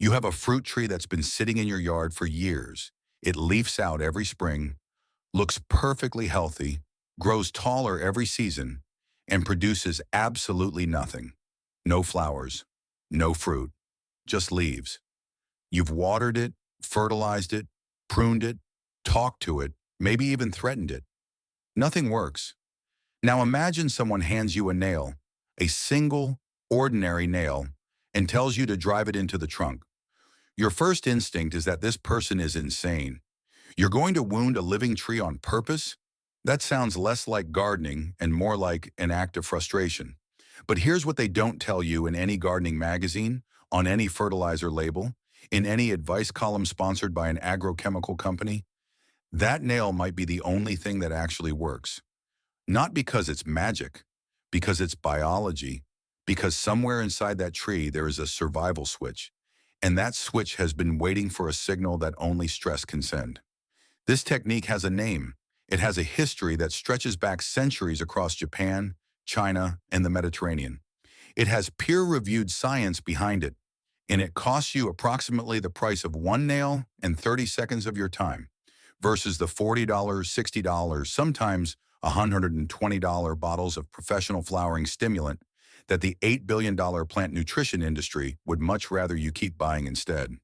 You have a fruit tree that's been sitting in your yard for years. It leafs out every spring, looks perfectly healthy, grows taller every season, and produces absolutely nothing. No flowers, no fruit, just leaves. You've watered it, fertilized it, pruned it, talked to it, maybe even threatened it. Nothing works. Now imagine someone hands you a nail, a single, ordinary nail, and tells you to drive it into the trunk. Your first instinct is that this person is insane. You're going to wound a living tree on purpose? That sounds less like gardening and more like an act of frustration. But here's what they don't tell you in any gardening magazine, on any fertilizer label, in any advice column sponsored by an agrochemical company. That nail might be the only thing that actually works. Not because it's magic, because it's biology, because somewhere inside that tree there is a survival switch, and that switch has been waiting for a signal that only stress can send. This technique has a name. It has a history that stretches back centuries across Japan, China, and the Mediterranean. It has peer-reviewed science behind it, and it costs you approximately the price of one nail and 30 seconds of your time versus the $40, $60, sometimes $120 bottles of professional flowering stimulant that the $8 billion plant nutrition industry would much rather you keep buying instead.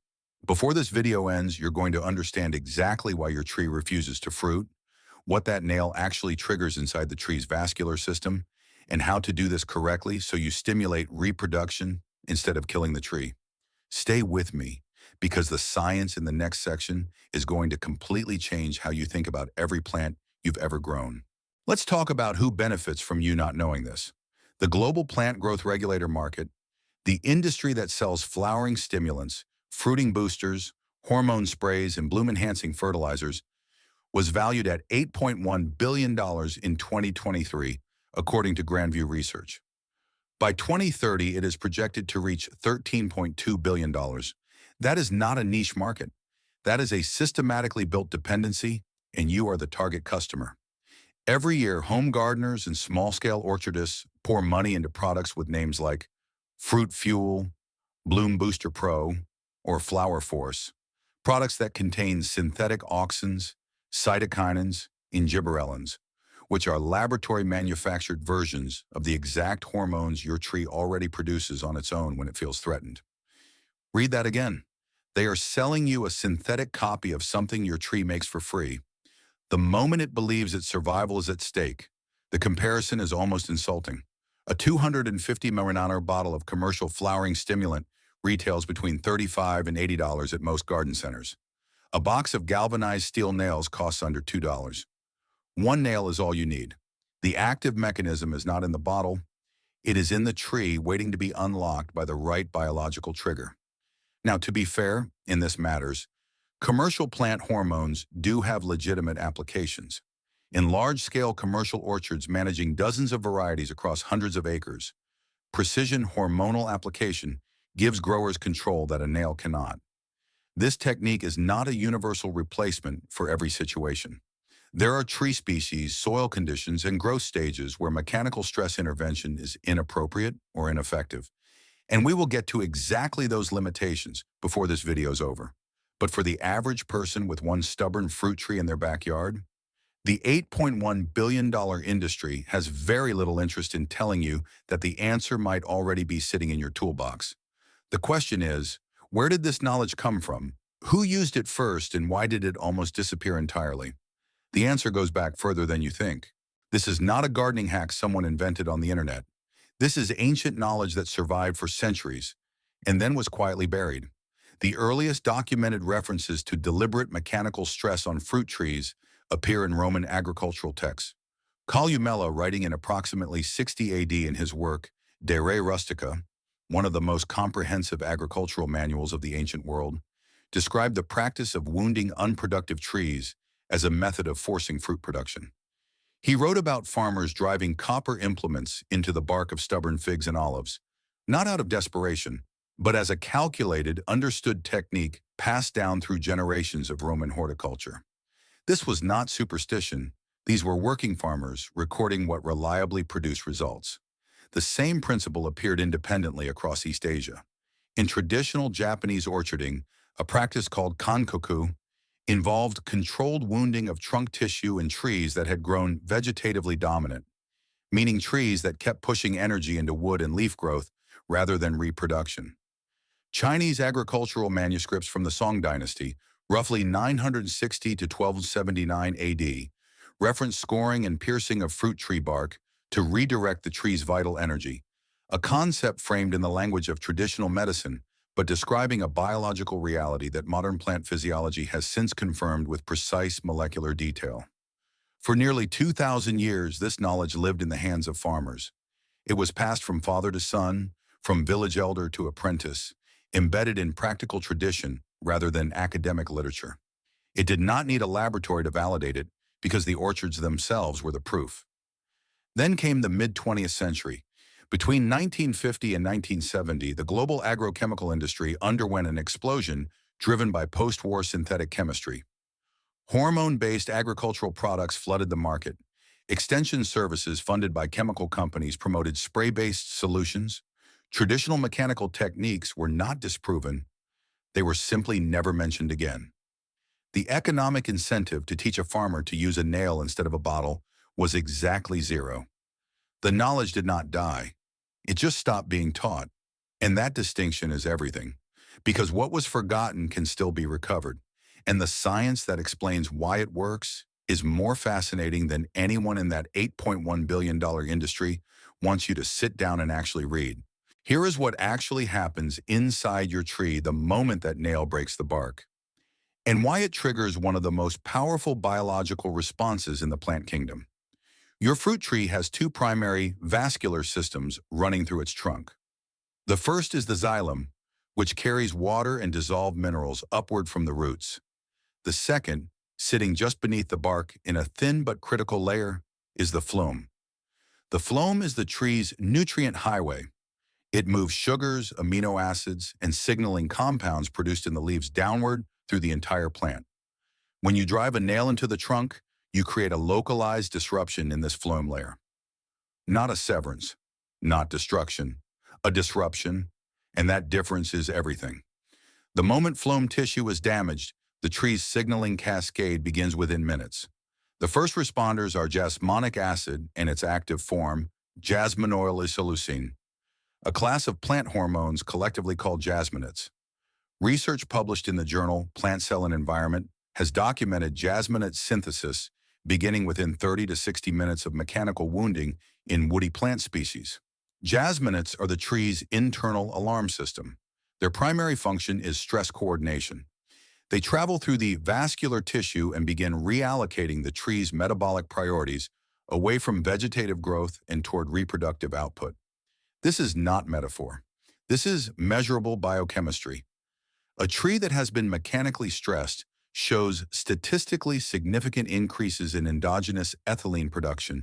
Before this video ends, you're going to understand exactly why your tree refuses to fruit, what that nail actually triggers inside the tree's vascular system, and how to do this correctly so you stimulate reproduction instead of killing the tree. Stay with me, because the science in the next section is going to completely change how you think about every plant you've ever grown. Let's talk about who benefits from you not knowing this. The global plant growth regulator market, the industry that sells flowering stimulants, fruiting boosters, hormone sprays, and bloom-enhancing fertilizers, was valued at $8.1 billion in 2023, according to Grandview Research. By 2030, it is projected to reach $13.2 billion. That is not a niche market. That is a systematically built dependency, and you are the target customer. Every year, home gardeners and small-scale orchardists pour money into products with names like Fruit Fuel, Bloom Booster Pro, or Flower Force, products that contain synthetic auxins, cytokinins, and gibberellins, which are laboratory-manufactured versions of the exact hormones your tree already produces on its own when it feels threatened. Read that again. They are selling you a synthetic copy of something your tree makes for free. The moment it believes its survival is at stake, the comparison is almost insulting. A 250 ml bottle of commercial flowering stimulant retails between $35 and $80 at most garden centers. A box of galvanized steel nails costs under $2. One nail is all you need. The active mechanism is not in the bottle. It is in the tree waiting to be unlocked by the right biological trigger. Now, to be fair, in this matters, commercial plant hormones do have legitimate applications. In large-scale commercial orchards managing dozens of varieties across hundreds of acres, precision hormonal application gives growers control that a nail cannot. This technique is not a universal replacement for every situation. There are tree species, soil conditions, and growth stages where mechanical stress intervention is inappropriate or ineffective. And we will get to exactly those limitations before this video is over. But for the average person with one stubborn fruit tree in their backyard, the $8.1 billion industry has very little interest in telling you that the answer might already be sitting in your toolbox. The question is, where did this knowledge come from? Who used it first, and why did it almost disappear entirely? The answer goes back further than you think. This is not a gardening hack someone invented on the internet. This is ancient knowledge that survived for centuries and then was quietly buried. The earliest documented references to deliberate mechanical stress on fruit trees appear in Roman agricultural texts. Columella, writing in approximately 60 AD in his work De Re Rustica, one of the most comprehensive agricultural manuals of the ancient world, described the practice of wounding unproductive trees as a method of forcing fruit production. He wrote about farmers driving copper implements into the bark of stubborn figs and olives, not out of desperation, but as a calculated, understood technique passed down through generations of Roman horticulture. This was not superstition. These were working farmers recording what reliably produced results. The same principle appeared independently across East Asia. In traditional Japanese orcharding, a practice called kankoku involved controlled wounding of trunk tissue in trees that had grown vegetatively dominant, meaning trees that kept pushing energy into wood and leaf growth rather than reproduction. Chinese agricultural manuscripts from the Song dynasty, roughly 960 to 1279 AD, reference scoring and piercing of fruit tree bark to redirect the tree's vital energy, a concept framed in the language of traditional medicine, but describing a biological reality that modern plant physiology has since confirmed with precise molecular detail. For nearly 2,000 years, this knowledge lived in the hands of farmers. It was passed from father to son, from village elder to apprentice, embedded in practical tradition rather than academic literature. It did not need a laboratory to validate it because the orchards themselves were the proof. Then came the mid-20th century. Between 1950 and 1970, the global agrochemical industry underwent an explosion driven by post-war synthetic chemistry. Hormone-based agricultural products flooded the market. Extension services funded by chemical companies promoted spray-based solutions. Traditional mechanical techniques were not disproven. They were simply never mentioned again. The economic incentive to teach a farmer to use a nail instead of a bottle was exactly zero. The knowledge did not die. It just stopped being taught. And that distinction is everything, because what was forgotten can still be recovered. And the science that explains why it works is more fascinating than anyone in that $8.1 billion industry wants you to sit down and actually read. Here is what actually happens inside your tree the moment that nail breaks the bark, and why it triggers one of the most powerful biological responses in the plant kingdom. Your fruit tree has two primary vascular systems running through its trunk. The first is the xylem, which carries water and dissolved minerals upward from the roots. The second, sitting just beneath the bark in a thin but critical layer, is the phloem. The phloem is the tree's nutrient highway. It moves sugars, amino acids, and signaling compounds produced in the leaves downward through the entire plant. When you drive a nail into the trunk, you create a localized disruption in this phloem layer. Not a severance, not destruction, a disruption, and that difference is everything. The moment phloem tissue is damaged, the tree's signaling cascade begins within minutes. The first responders are jasmonic acid and its active form, jasmonol isoleucine, a class of plant hormones collectively called jasmonates. Research published in the journal Plant Cell and Environment has documented jasmonate synthesis beginning within 30 to 60 minutes of mechanical wounding in woody plant species. Jasmonates are the tree's internal alarm system. Their primary function is stress coordination. They travel through the vascular tissue and begin reallocating the tree's metabolic priorities away from vegetative growth and toward reproductive output. This is not metaphor. This is measurable biochemistry. A tree that has been mechanically stressed shows statistically significant increases in endogenous ethylene production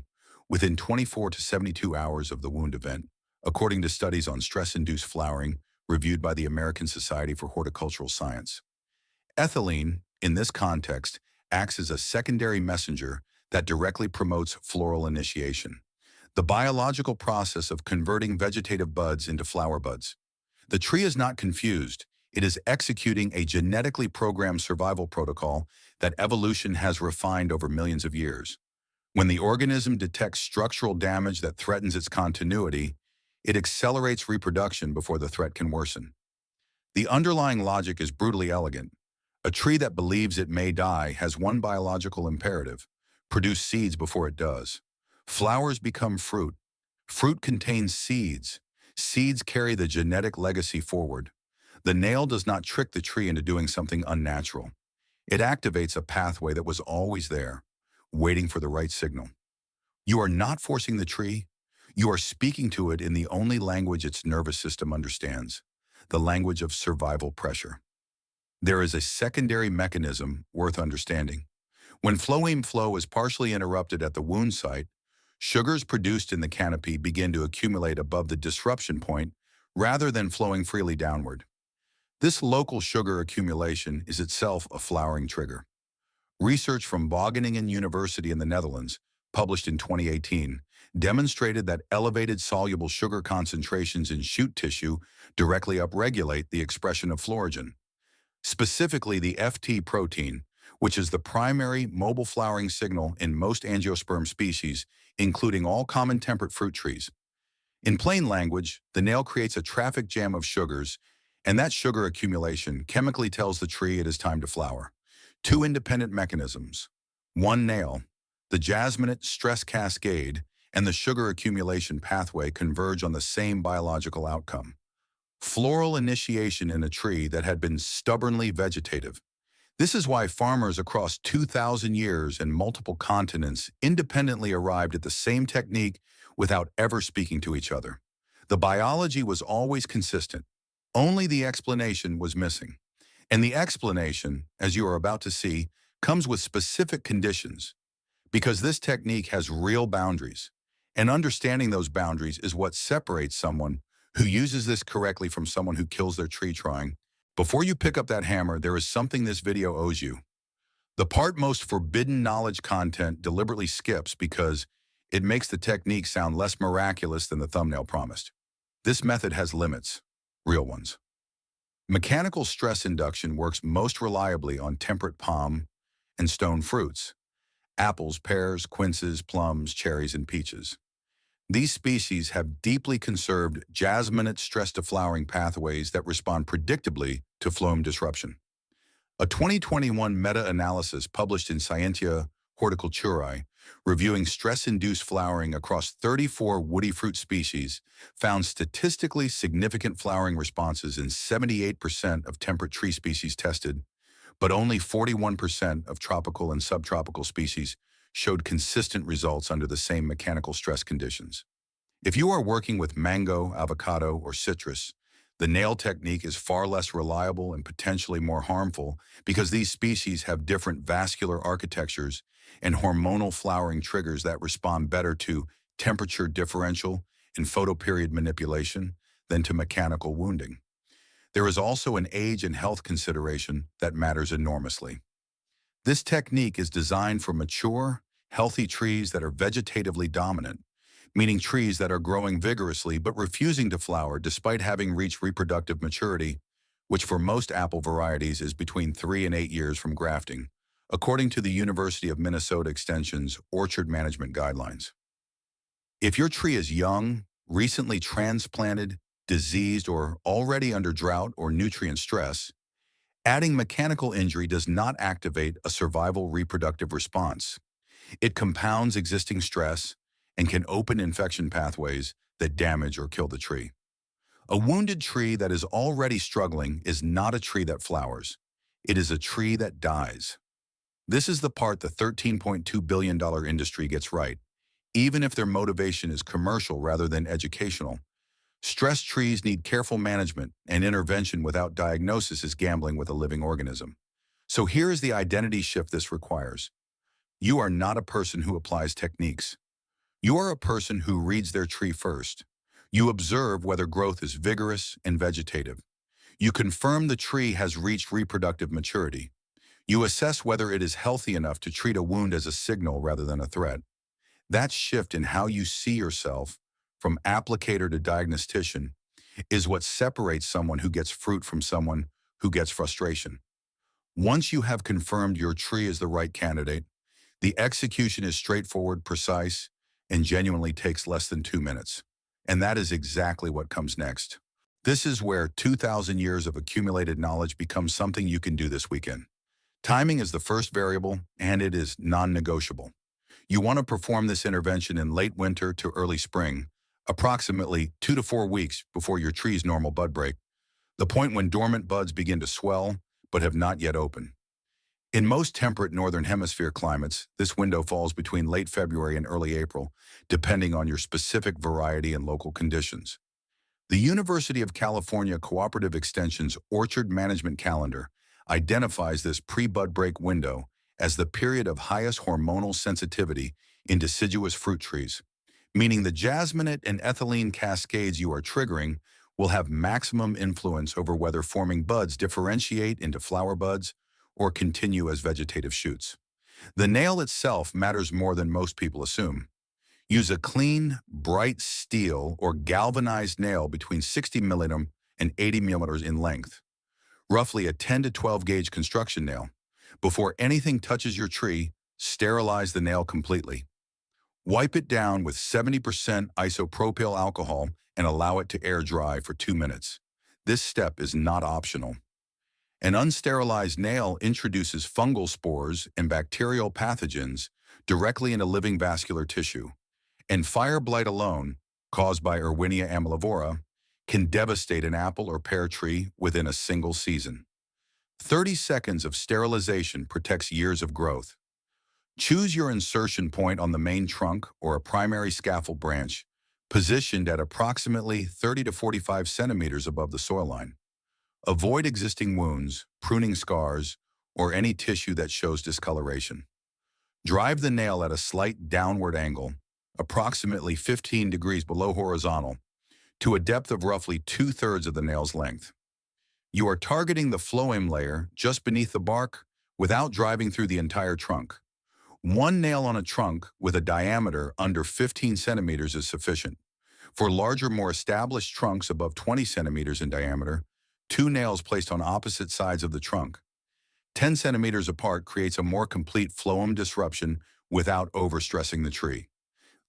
within 24 to 72 hours of the wound event, according to studies on stress-induced flowering reviewed by the American Society for Horticultural Science. Ethylene, in this context, acts as a secondary messenger that directly promotes floral initiation, the biological process of converting vegetative buds into flower buds. The tree is not confused. It is executing a genetically programmed survival protocol that evolution has refined over millions of years. When the organism detects structural damage that threatens its continuity, it accelerates reproduction before the threat can worsen. The underlying logic is brutally elegant. A tree that believes it may die has one biological imperative: produce seeds before it does. Flowers become fruit. Fruit contains seeds. Seeds carry the genetic legacy forward. The nail does not trick the tree into doing something unnatural. It activates a pathway that was always there, waiting for the right signal. You are not forcing the tree. You are speaking to it in the only language its nervous system understands, the language of survival pressure. There is a secondary mechanism worth understanding. When phloem flow is partially interrupted at the wound site, sugars produced in the canopy begin to accumulate above the disruption point rather than flowing freely downward. This local sugar accumulation is itself a flowering trigger. Research from Wageningen University in the Netherlands, published in 2018, demonstrated that elevated soluble sugar concentrations in shoot tissue directly upregulate the expression of phlorogen, specifically the FT protein, which is the primary mobile flowering signal in most angiosperm species, including all common temperate fruit trees. In plain language, the nail creates a traffic jam of sugars, and that sugar accumulation chemically tells the tree it is time to flower. Two independent mechanisms. One nail, the jasminate stress cascade, and the sugar accumulation pathway converge on the same biological outcome. Floral initiation in a tree that had been stubbornly vegetative. This is why farmers across 2,000 years and multiple continents independently arrived at the same technique without ever speaking to each other. The biology was always consistent. Only the explanation was missing. And the explanation, as you are about to see, comes with specific conditions, because this technique has real boundaries. And understanding those boundaries is what separates someone who uses this correctly from someone who kills their tree trying. Before you pick up that hammer, there is something this video owes you. The part most forbidden knowledge content deliberately skips because it makes the technique sound less miraculous than the thumbnail promised. This method has limits, real ones. Mechanical stress induction works most reliably on temperate palm and stone fruits: apples, pears, quinces, plums, cherries, and peaches. These species have deeply conserved jasminate stress-to-flowering pathways that respond predictably to phloem disruption. A 2021 meta-analysis published in Scientia Horticulturae, reviewing stress-induced flowering across 34 woody fruit species, found statistically significant flowering responses in 78% of temperate tree species tested, but only 41% of tropical and subtropical species showed consistent results under the same mechanical stress conditions. If you are working with mango, avocado, or citrus, the nail technique is far less reliable and potentially more harmful because these species have different vascular architectures and hormonal flowering triggers that respond better to temperature differential and photoperiod manipulation than to mechanical wounding. There is also an age and health consideration that matters enormously. This technique is designed for mature, healthy trees that are vegetatively dominant, meaning trees that are growing vigorously but refusing to flower despite having reached reproductive maturity, which for most apple varieties is between 3 and 8 years from grafting, according to the University of Minnesota Extension's Orchard Management Guidelines. If your tree is young, recently transplanted, diseased, or already under drought or nutrient stress, adding mechanical injury does not activate a survival reproductive response. It compounds existing stress and can open infection pathways that damage or kill the tree. A wounded tree that is already struggling is not a tree that flowers. It is a tree that dies. This is the part the $13.2 billion industry gets right, even if their motivation is commercial rather than educational. Stressed trees need careful management, and intervention without diagnosis is gambling with a living organism. So here is the identity shift this requires. You are not a person who applies techniques. You are a person who reads their tree first. You observe whether growth is vigorous and vegetative. You confirm the tree has reached reproductive maturity. You assess whether it is healthy enough to treat a wound as a signal rather than a threat. That shift in how you see yourself, from applicator to diagnostician, is what separates someone who gets fruit from someone who gets frustration. Once you have confirmed your tree is the right candidate, the execution is straightforward, precise, and genuinely takes less than 2 minutes. And that is exactly what comes next. This is where 2,000 years of accumulated knowledge becomes something you can do this weekend. Timing is the first variable, and it is non-negotiable. You want to perform this intervention in late winter to early spring, approximately 2 to 4 weeks before your tree's normal bud break, the point when dormant buds begin to swell but have not yet opened. In most temperate northern hemisphere climates, this window falls between late February and early April, depending on your specific variety and local conditions. The University of California Cooperative Extension's Orchard Management Calendar identifies this pre-bud break window as the period of highest hormonal sensitivity in deciduous fruit trees, meaning the jasminate and ethylene cascades you are triggering will have maximum influence over whether forming buds differentiate into flower buds or continue as vegetative shoots. The nail itself matters more than most people assume. Use a clean, bright steel or galvanized nail between 60 millimeters and 80 millimeters in length, roughly a 10 to 12 gauge construction nail. Before anything touches your tree, sterilize the nail completely. Wipe it down with 70% isopropyl alcohol and allow it to air dry for 2 minutes. This step is not optional. An unsterilized nail introduces fungal spores and bacterial pathogens directly into living vascular tissue, and fire blight alone, caused by Erwinia amylivora, can devastate an apple or pear tree within a single season. 30 seconds of sterilization protects years of growth. Choose your insertion point on the main trunk or a primary scaffold branch, positioned at approximately 30 to 45 centimeters above the soil line. Avoid existing wounds, pruning scars, or any tissue that shows discoloration. Drive the nail at a slight downward angle, approximately 15 degrees below horizontal, to a depth of roughly 2/3 of the nail's length. You are targeting the phloem layer just beneath the bark without driving through the entire trunk. One nail on a trunk with a diameter under 15 centimeters is sufficient. For larger, more established trunks above 20 centimeters in diameter, 2 nails placed on opposite sides of the trunk, 10 centimeters apart, creates a more complete phloem disruption without overstressing the tree.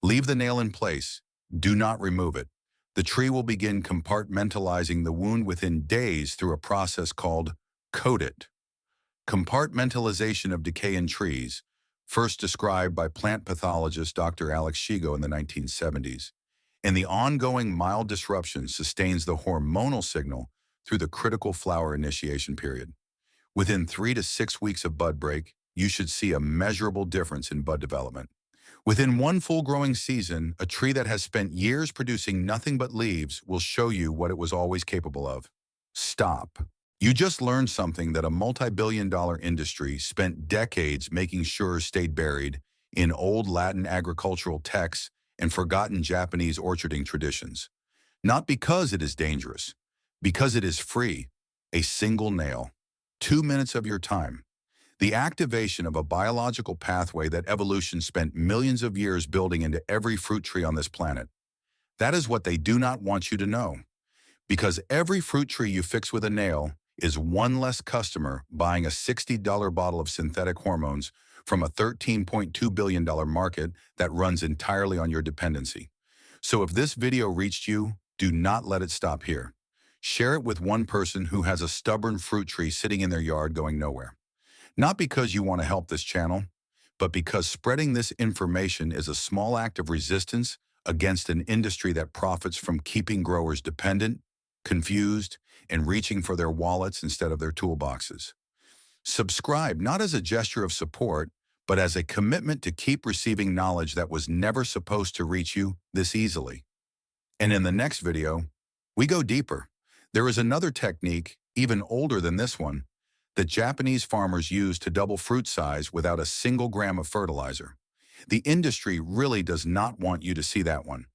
Leave the nail in place. Do not remove it. The tree will begin compartmentalizing the wound within days through a process called coat it. Compartmentalization of decay in trees, first described by plant pathologist Dr. Alex Shigo in the 1970s, and the ongoing mild disruption sustains the hormonal signal through the critical flower initiation period. Within 3 to 6 weeks of bud break, you should see a measurable difference in bud development. Within one full growing season, a tree that has spent years producing nothing but leaves will show you what it was always capable of. Stop. You just learned something that a multi-billion-dollar industry spent decades making sure stayed buried in old Latin agricultural texts and forgotten Japanese orcharding traditions. Not because it is dangerous, because it is free. A single nail. 2 minutes of your time. The activation of a biological pathway that evolution spent millions of years building into every fruit tree on this planet. That is what they do not want you to know. Because every fruit tree you fix with a nail is one less customer buying a $60 bottle of synthetic hormones from a $13.2 billion market that runs entirely on your dependency. So if this video reached you, do not let it stop here. Share it with one person who has a stubborn fruit tree sitting in their yard going nowhere. Not because you want to help this channel, but because spreading this information is a small act of resistance against an industry that profits from keeping growers dependent, confused, and reaching for their wallets instead of their toolboxes. Subscribe not as a gesture of support, but as a commitment to keep receiving knowledge that was never supposed to reach you this easily. And in the next video, we go deeper. There is another technique, even older than this one, that Japanese farmers use to double fruit size without a single gram of fertilizer. The industry really does not want you to see that one.